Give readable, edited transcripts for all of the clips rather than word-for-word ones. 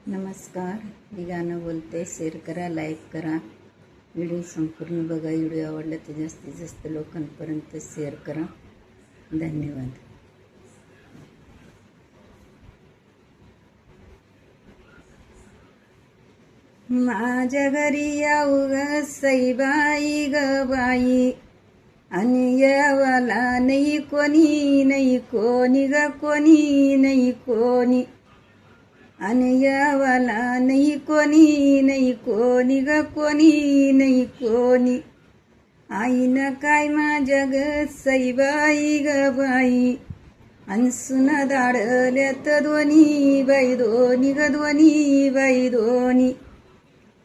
नमस्कार, मी गाणं बोलते. शेअर करा, लाईक करा, व्हिडिओ संपूर्ण बघा. व्हिडिओ आवडला तर जास्तीत जास्त लोकांपर्यंत शेअर करा. धन्यवाद. माझ्या घरी येऊ ग सईबाई ग बाई, आणि यावाला नाही कोणी, नाही कोणी ग कोणी, नाही कोणी, आणि यावाला नाही कोणी, नाही कोणी ग कोणी, नाही कोणी. आईनं काय माझ्या ग सईबाई ग बाई, अन सुना दाडल्यात दोन्ही बाई, दोन्ही ग दोन्ही बाई दोन्ही,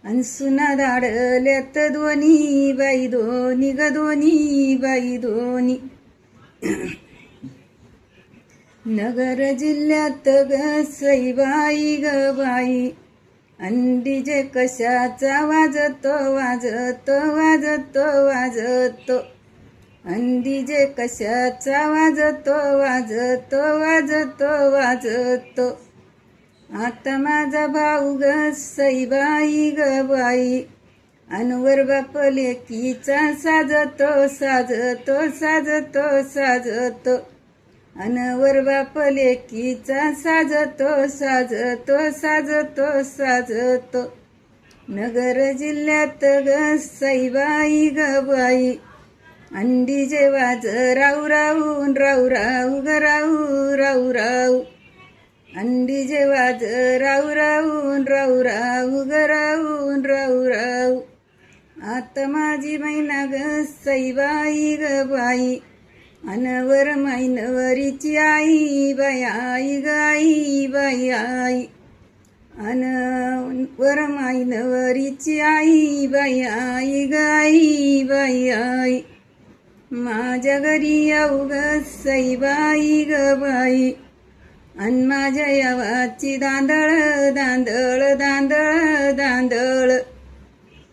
अन सुना दाडल्यात दोन्ही बाई, दोन्ही ग दोन्ही बाई दोन्ही. नगर जिल्ह्यात ग सईबाई ग बाई, अंडीजे कशाचा वाजतो वाजतो वाजतो वाजतो, अंडीजे कशाचा वाजतो वाजतो वाजतो वाजतो. आता माझा भाऊ ग सईबाई ग बाई, अनवर बाप लेकीचा साजतो साजतो साजतो साजतो, अनवर बाप लेकीचा साजतो साजतो साजतो साजतो. नगर जिल्ह्यात ग सईबाई ग बाई, अंडीजे वाज राऊ राऊन राऊ राऊ ग राऊ राऊ राऊ, अंडीजे वाज राऊ राऊन राऊ राऊ ग राऊन राऊ राऊ. आता माझी मैना ग सईबाई ग बाई, अनवर मैनवरीची आई बाई, आई ग आई बाई आई, अनवर मैनवरीची आई बाई, आई ग आई बाई आई. माझ्या घरी येऊ ग सईबाई ग बाई, अन माझ्या यावाची दांदळ दांदळ दांदळ दांदळ,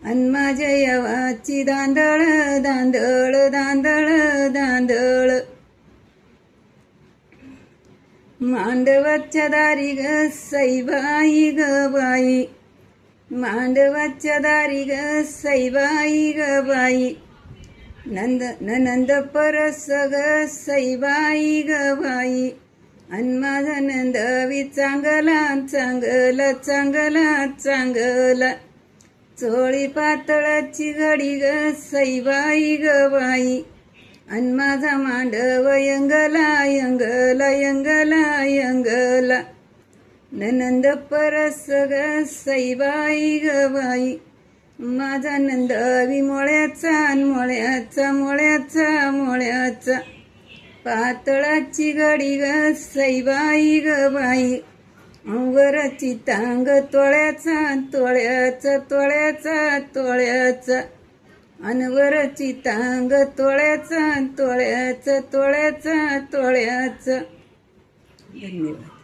अन माझ्या यावाची दांदळ दांदळ दांदळ दांदळ. मांडवाच्या दारी ग सईबाई ग बाई, मांडवाच्या दारी ग सईबाई ग बाई, नंद परस ग सईबाई ग बाई, अन माझा नंदवी चांगला चांगला चांगला चांगला. चोळी पातळाची घडी ग सईबाई ग बाई, अन माझा मांडव यंगला यंगला यंगला यंगला. नंद परस ग सईबाई ग बाई, माझा नंदवी मोळ्याचा मोळ्याचा मोळ्याचा मोळ्याचा. पातळाची घडी ग सईबाई ग बाई, वरची तांग तोळ्याचा तोळ्याचा तोळ्याचा तोळ्याचा, अन वरची तांग तोळ्याचा तोळ्याचा तोळ्याचा तोळ्याचा. धन्यवाद.